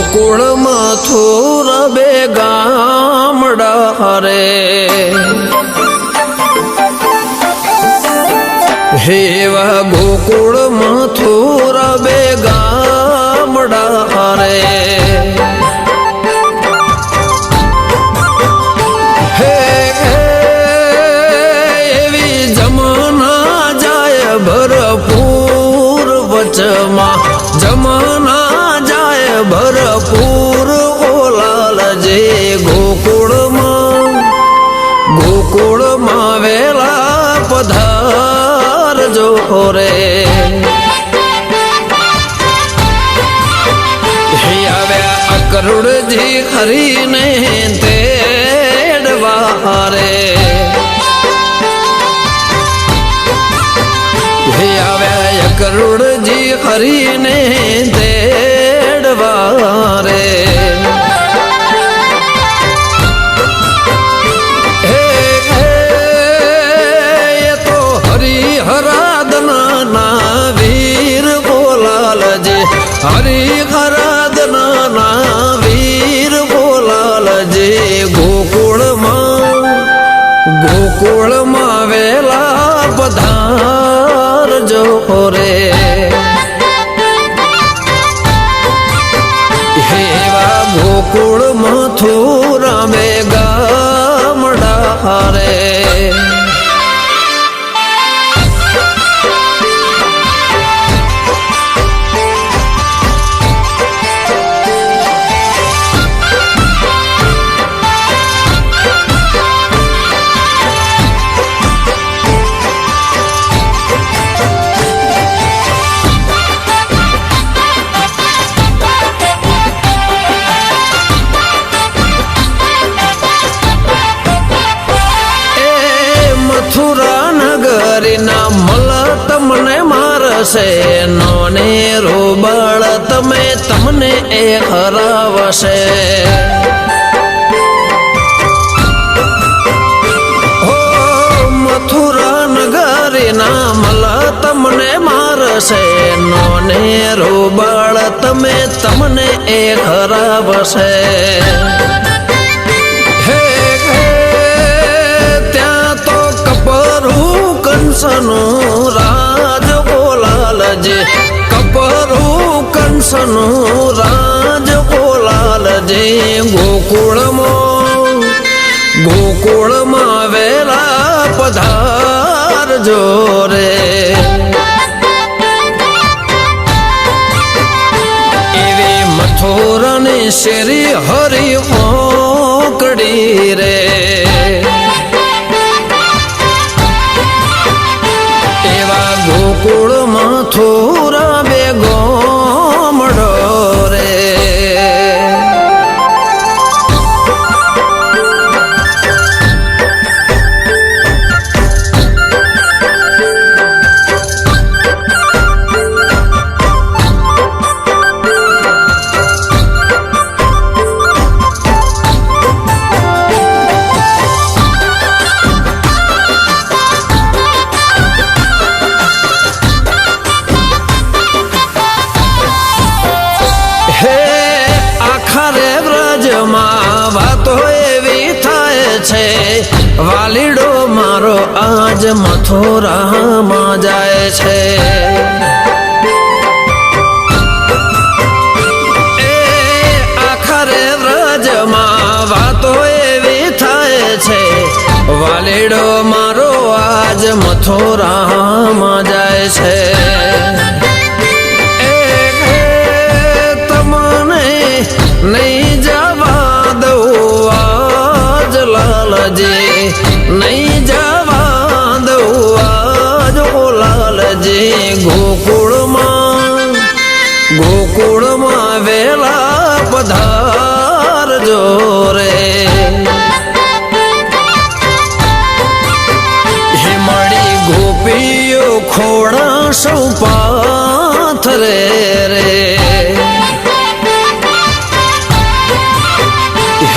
ગોકુળ મથુર બે ગામડા રે હેવા ગોકુળ મથુર બે ગામડા રે એવી જમના જાય ભરપૂર વચમાં જમના જાય ભરપૂર ઓલાલ જે ગોકુળમાં વેલા પધાર જો રે આવ્યા અકરુડજી હરીને તેડવા રે આવ્યા કરુડજી હરીને તેડવા રે એ તો હરિહરાદના વીર બોલાલજી હરિહરાદના વીર બોલાલજી ગોકુળમાં વેલા પધાર જો રે હેવા ગોકુળ મથુરા બે ગામડા રે મથુરા નગરીના મલ તમને મારશે નોને રોબળ તમને એ હરાવશે હો મથુરા નગરીના મલ તમને મારશે નોને રોબળ તમને એ હરાવશે કંસનું રાજ બોલાલજે કપરું કંસનું રાજ બોલાલજે ગોકુળમાં વેલા પધાર જો રે એવી મથુરાની શેરી હરી ઓકડી રે ગોકુળ મથુરા બે ગામડો રે વાતો એવી થાય છે વાલીડો મારો આજ મથુરામાં જાય છે એ આખરે વ્રજમાં વાતો એવી થાય છે વાલીડો મારો આજ મથુરામાં જાય છે નહીં જવા દઉં આજ લાલજી નહીં જવા દઉં આજ લાલજી ગોકુળમાં વેલા પધાર જો રે હિમળી ગોપીઓ ખોડા સૌ પાથરે રે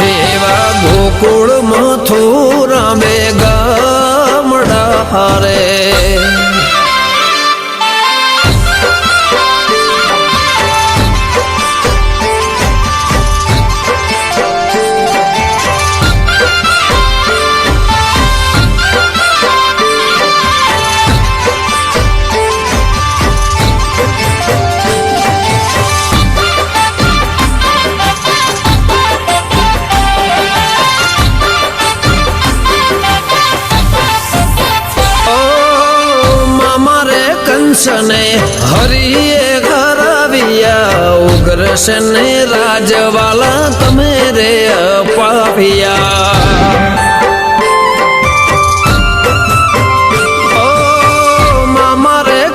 હેવા ગોકુળ મથુરા બે ગામડા રે શને રાજવાલા તમે રે પાપિયા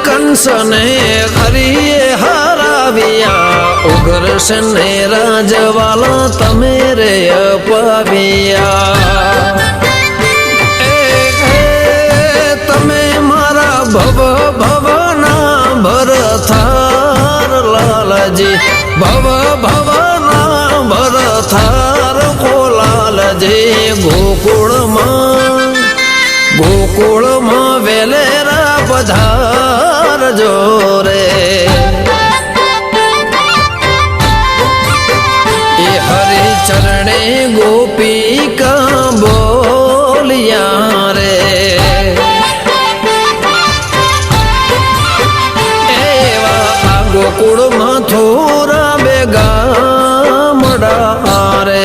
કંસને હરિએ હરાવ્યા ઉગ્ર શને રાજવાલા તમે રે પાવ્યા તમે મારા ભવ ભવના ભરથાર લાલજી ભવ ભવના ભરથાર ખોલાલજી ગોકુળમાં વેલેરા પધાર જોરે એ હરિ ચરણે ગોપિકા બોલિયા રે એવા આ ગોકુળમાં થોરા બેગા મડા રે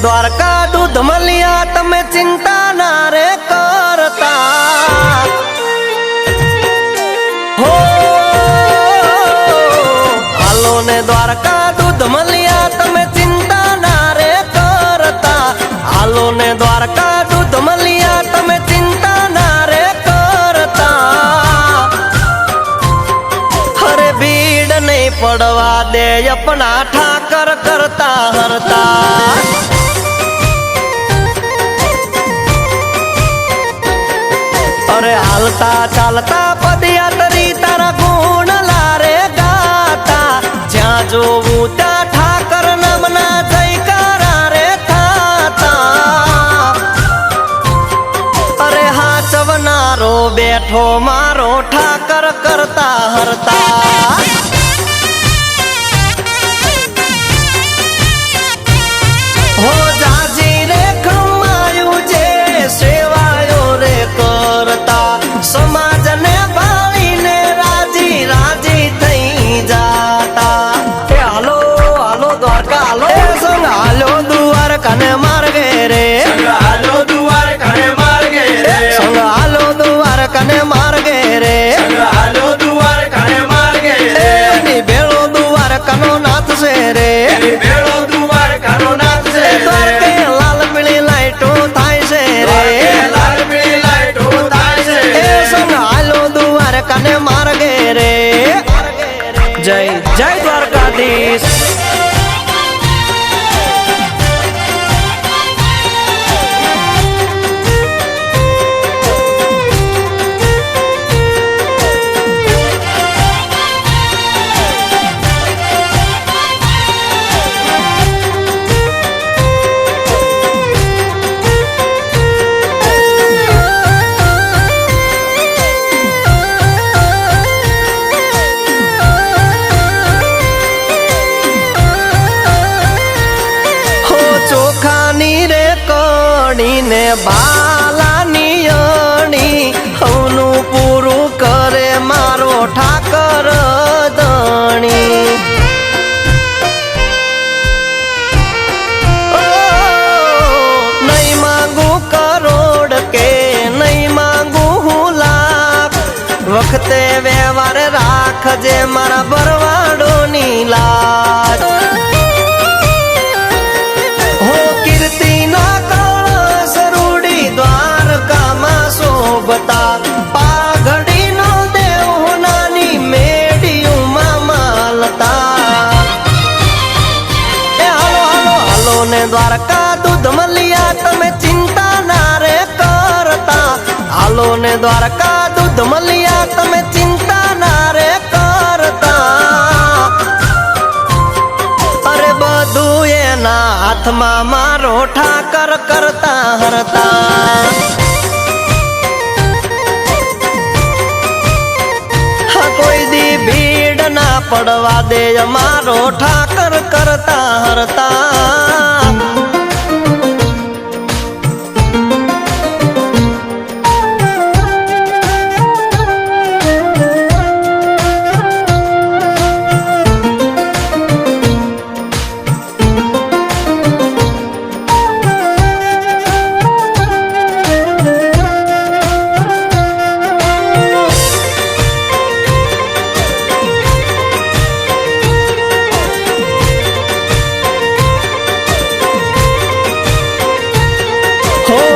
દ્વારકા દૂધ મળ્યા તમે ચિંતા ના રે કરતા હો હાલો ને દ્વારકા દૂધ મળ્યા તમે ચિંતા ના રે કરતા હાલો ને દ્વારકા દૂધ મળ્યા તમે ચિંતા ના રે કરતા હરે ભીડ નહીં પડવા દે અપના ઠાકર કરતા હરતા અરે હાલતા ચાલતા પદયાત્રી તારા ગુણ લારે ગાતા જ્યાં જોવું ત્યાં ઠાકર નામના જયકારા રે થાતા અરે હાચવનારો બેઠો મારો ઠાકર કરતા હરતા હો જાજી રે ખમાયું જે સેવાયો રે કરતા સમાજને ભાળીને રાજી રાજી થઈ જાતા એ હાલો હાલો દ્વારકા હાલો સંગ હાલો દ્વારકાને માર્ગે રે હાલો દ્વારકાને માર્ગે રે સંગ હાલો દ્વારકાને માર્ગે રે હાલો દ્વારકાને માર્ગે રે ની ભેળો દ્વારકાનો નાથ છે રે બેળો દ્વારકાનો નાથ છે દ્વારકે લાલ પીળી લાઈટો થાય છે રે લાલ પીળી લાઈટો થાય છે એ સંગ હાલો દ્વારકાને માર્ગે રે જય જય દ્વારકાધીશ ચોખાની રે કડીને બાલાની અણી હવનું પૂરું કરે મારો ઠાકર ધણી નહીં માંગું કરોડ કે નહીં માંગું હું લાખ વખતે વ્યવહાર રાખજે મારા ભરવાડોની લાજ પાઘડી નો દેવ નાની મેડિયુમાં માલતા એ હાલો હાલો હાલો ને દ્વારકા દૂધ મળ્યા તમે ચિંતા ના રે કરતા હાલો ને દ્વારકા દૂધ મળ્યા તમે ચિંતા ના રે કરતા અરે બધું એના હાથમાં મારો ઠાકર કરતા હરતા પડવા દે અમારો ઠાકર કરતા હરતા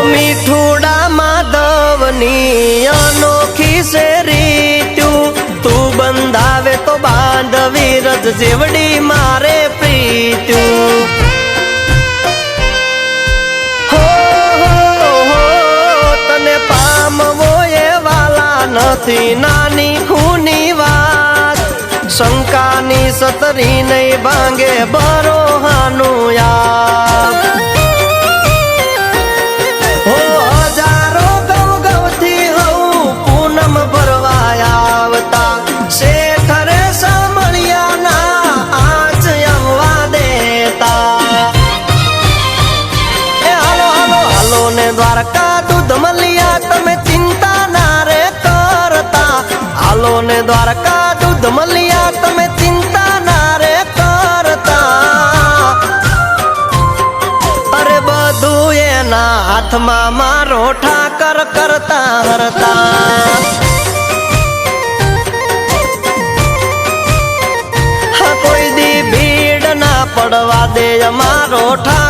મીઠુડા માધવની અનોખી છે રીત્યું તું બંધાવે તો બાંધવી રજ જેવડી મારે પ્રીત્યું હો તને પામવો એ વાલા નથી નાની ખૂની વાત શંકાની સતરી નહીં ભાંગે બરોહાનું યાદ દ્વારકા દૂધ મલિયા તમે ચિંતા ના રે કરતા હાલો ને દ્વારકા દૂધ મલિયા તમે ચિંતા ના રે કરતા અરે બધું એના હાથમાં મારો ઠાકર કરતા હરતા કોઈ દી ભીડ ના પડવા દે અમારો ઠાકર